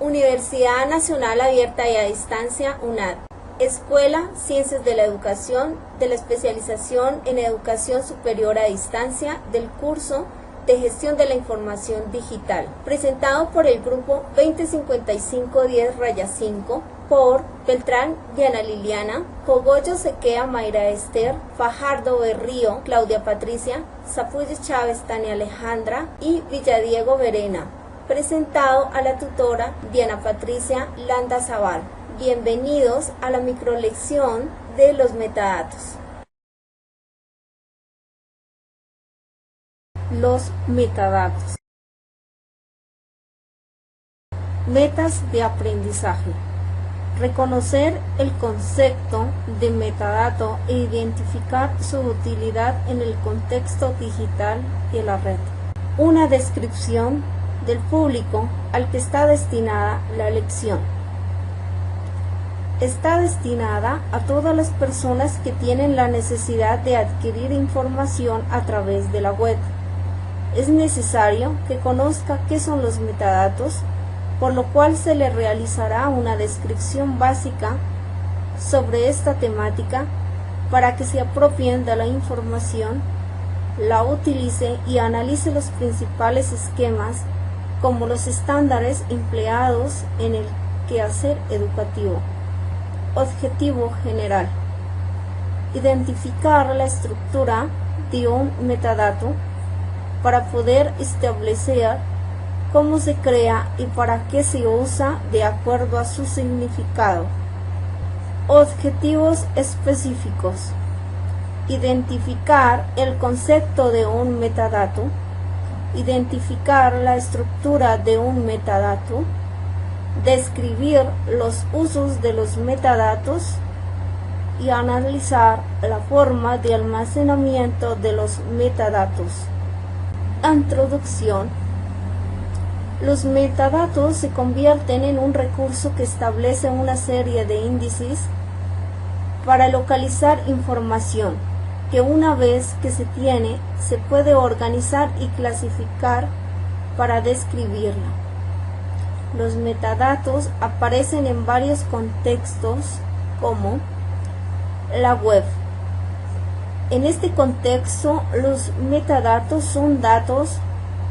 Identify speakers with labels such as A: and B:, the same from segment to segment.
A: Universidad Nacional Abierta y a Distancia, UNAD. Escuela Ciencias de la Educación, de la especialización en Educación Superior a Distancia, del curso de Gestión de la Información Digital, presentado por el grupo 2055-10-5, por Beltrán Diana Liliana, Cogollo Sequea Mayra Esther, Fajardo Berrío Claudia Patricia, Zapullo Chávez Tania Alejandra y Villadiego Verena, presentado a la tutora Diana Patricia Landa Zaval. Bienvenidos a la microlección de los metadatos. Los metadatos. Metas de aprendizaje. Reconocer el concepto de metadato e identificar su utilidad en el contexto digital y en la red. Una descripción del público al que está destinada la lección. Está destinada a todas las personas que tienen la necesidad de adquirir información a través de la web. Es necesario que conozca qué son los metadatos, por lo cual se le realizará una descripción básica sobre esta temática para que se apropien de la información, la utilice y analice los principales esquemas como los estándares empleados en el quehacer educativo. Objetivo general. Identificar la estructura de un metadato para poder establecer cómo se crea y para qué se usa de acuerdo a su significado. Objetivos específicos. Identificar el concepto de un metadato, identificar la estructura de un metadato, describir los usos de los metadatos y analizar la forma de almacenamiento de los metadatos. Introducción. Los metadatos se convierten en un recurso que establece una serie de índices para localizar información, que una vez que se tiene, se puede organizar y clasificar para describirla. Los metadatos aparecen en varios contextos, como la web. En este contexto, los metadatos son datos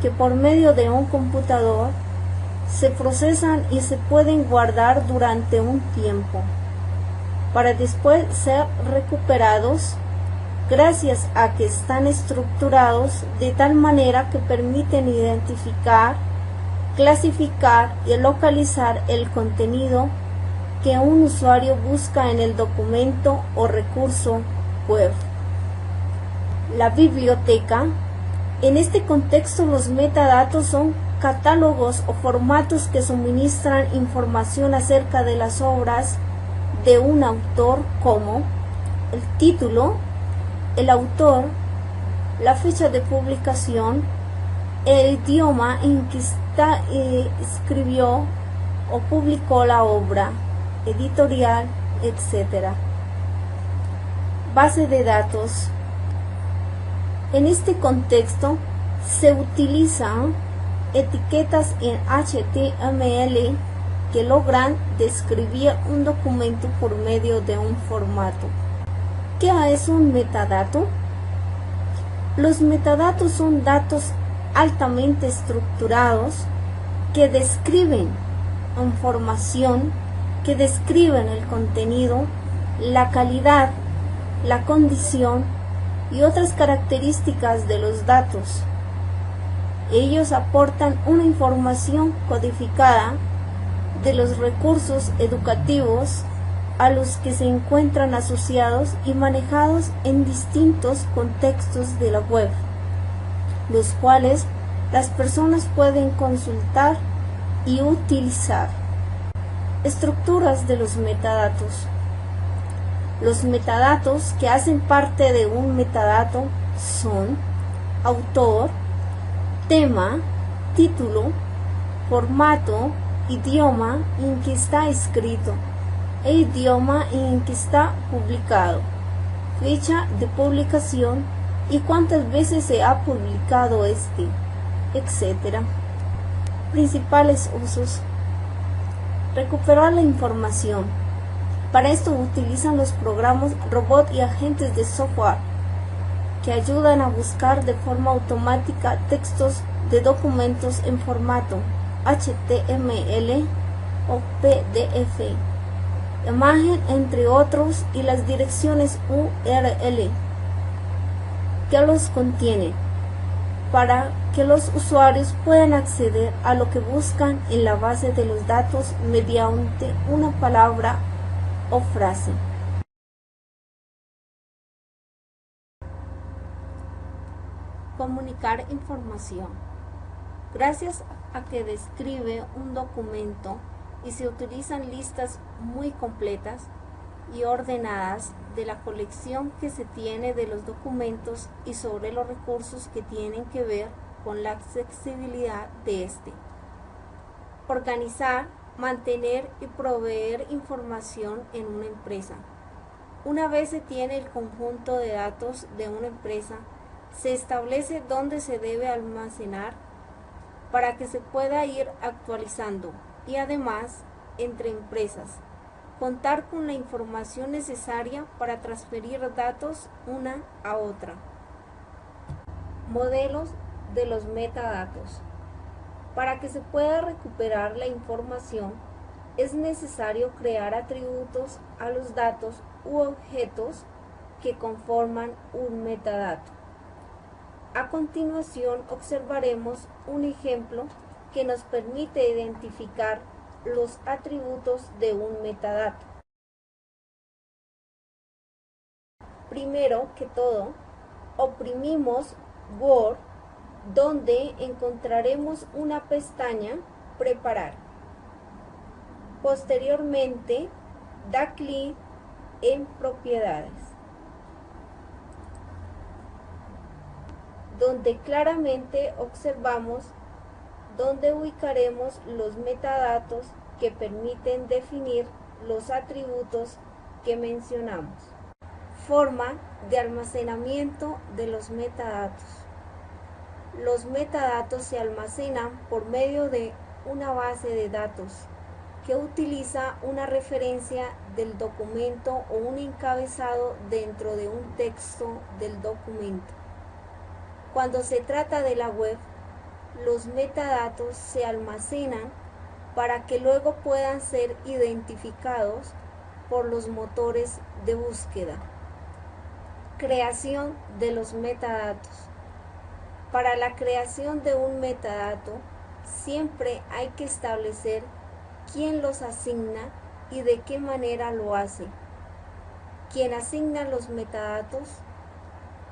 A: que por medio de un computador se procesan y se pueden guardar durante un tiempo, para después ser recuperados, gracias a que están estructurados de tal manera que permiten identificar, clasificar y localizar el contenido que un usuario busca en el documento o recurso web. La biblioteca. En este contexto, los metadatos son catálogos o formatos que suministran información acerca de las obras de un autor, como el título, el autor, la fecha de publicación, el idioma en que escribió o publicó la obra, editorial, etc. Base de datos. En este contexto se utilizan etiquetas en HTML que logran describir un documento por medio de un formato. ¿Qué es un metadato? Los metadatos son datos altamente estructurados que describen información, que describen el contenido, la calidad, la condición y otras características de los datos. Ellos aportan una información codificada de los recursos educativos a los que se encuentran asociados y manejados en distintos contextos de la web, los cuales las personas pueden consultar y utilizar. Estructuras de los metadatos. Los metadatos que hacen parte de un metadato son autor, tema, título, formato, idioma en que está escrito e idioma en que está publicado, fecha de publicación y cuántas veces se ha publicado este, etc. Principales usos. Recuperar la información. Para esto utilizan los programas robot y agentes de software que ayudan a buscar de forma automática textos de documentos en formato HTML o PDF, imagen, entre otros, y las direcciones URL que los contienen, para que los usuarios puedan acceder a lo que buscan en la base de los datos mediante una palabra o frase. Comunicar información. Gracias a que describe un documento y se utilizan listas muy completas y ordenadas de la colección que se tiene de los documentos y sobre los recursos que tienen que ver con la accesibilidad de este. Organizar, mantener y proveer información en una empresa. Una vez se tiene el conjunto de datos de una empresa, se establece dónde se debe almacenar para que se pueda ir actualizando, y además entre empresas, contar con la información necesaria para transferir datos una a otra. Modelos de los metadatos. Para que se pueda recuperar la información, es necesario crear atributos a los datos u objetos que conforman un metadato. A continuación observaremos un ejemplo que nos permite identificar los atributos de un metadato. Primero que todo, oprimimos Word, donde encontraremos una pestaña Preparar. Posteriormente, da clic en Propiedades, donde claramente observamos donde ubicaremos los metadatos que permiten definir los atributos que mencionamos. Forma de almacenamiento de los metadatos. Los metadatos se almacenan por medio de una base de datos que utiliza una referencia del documento o un encabezado dentro de un texto del documento. Cuando se trata de la web, los metadatos se almacenan para que luego puedan ser identificados por los motores de búsqueda. Creación de los metadatos. Para la creación de un metadato, siempre hay que establecer quién los asigna y de qué manera lo hace. ¿Quién asigna los metadatos?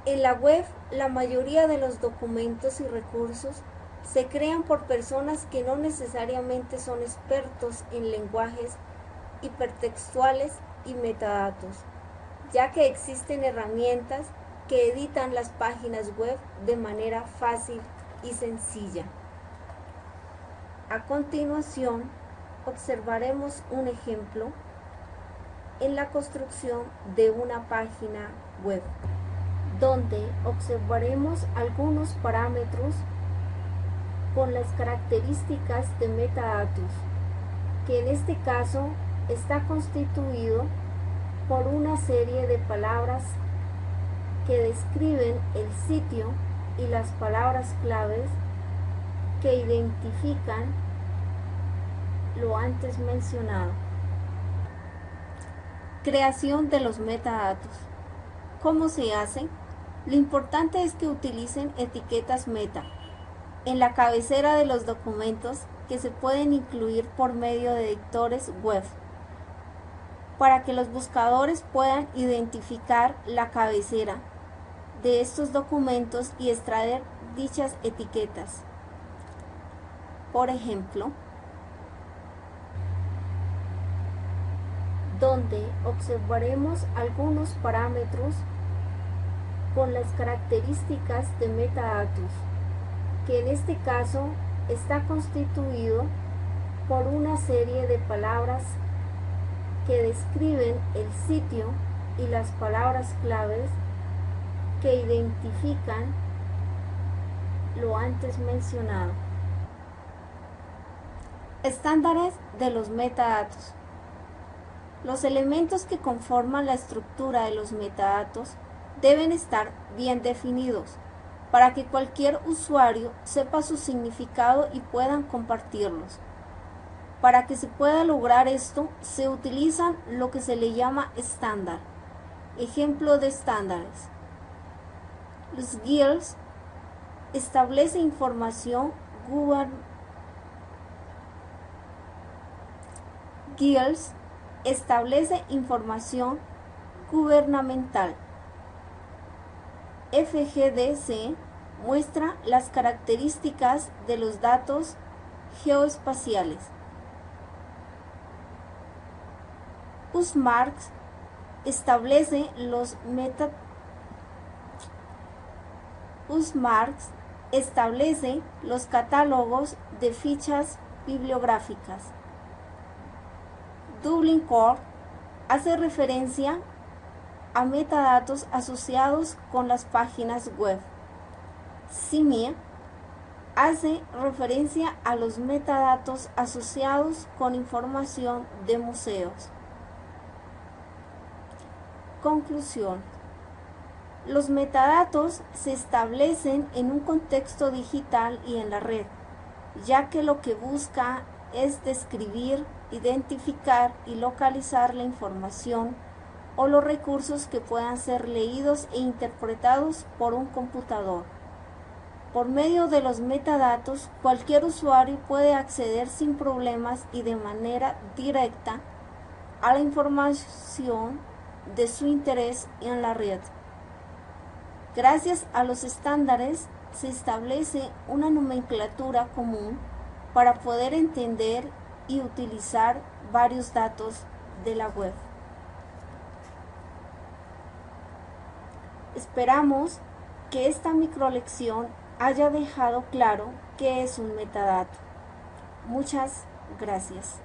A: En la web, la mayoría de los documentos y recursos se crean por personas que no necesariamente son expertos en lenguajes hipertextuales y metadatos, ya que existen herramientas que editan las páginas web de manera fácil y sencilla. A continuación, observaremos un ejemplo en la construcción de una página web, donde observaremos algunos parámetros con las características de metadatos, que en este caso está constituido por una serie de palabras que describen el sitio y las palabras claves que identifican lo antes mencionado. Creación de los metadatos. ¿Cómo se hace? Lo importante es que utilicen etiquetas meta en la cabecera de los documentos, que se pueden incluir por medio de editores web, para que los buscadores puedan identificar la cabecera de estos documentos y extraer dichas etiquetas. Por ejemplo, donde observaremos algunos parámetros con las características de metadatos, que en este caso está constituido por una serie de palabras que describen el sitio y las palabras claves que identifican lo antes mencionado. Estándares de los metadatos. Los elementos que conforman la estructura de los metadatos deben estar bien definidos para que cualquier usuario sepa su significado y puedan compartirlos. Para que se pueda lograr esto, se utilizan lo que se le llama estándar. Ejemplo de estándares. Los GILs establece información gubernamental. FGDC muestra las características de los datos geoespaciales. USMARX establece los catálogos de fichas bibliográficas. Dublin Core hace referencia a metadatos asociados con las páginas web. CIMIA hace referencia a los metadatos asociados con información de museos. Conclusión. Los metadatos se establecen en un contexto digital y en la red, ya que lo que busca es describir, identificar y localizar la información o los recursos que puedan ser leídos e interpretados por un computador. Por medio de los metadatos, cualquier usuario puede acceder sin problemas y de manera directa a la información de su interés en la red. Gracias a los estándares se establece una nomenclatura común para poder entender y utilizar varios datos de la web. Esperamos que esta microlección haya dejado claro qué es un metadato. Muchas gracias.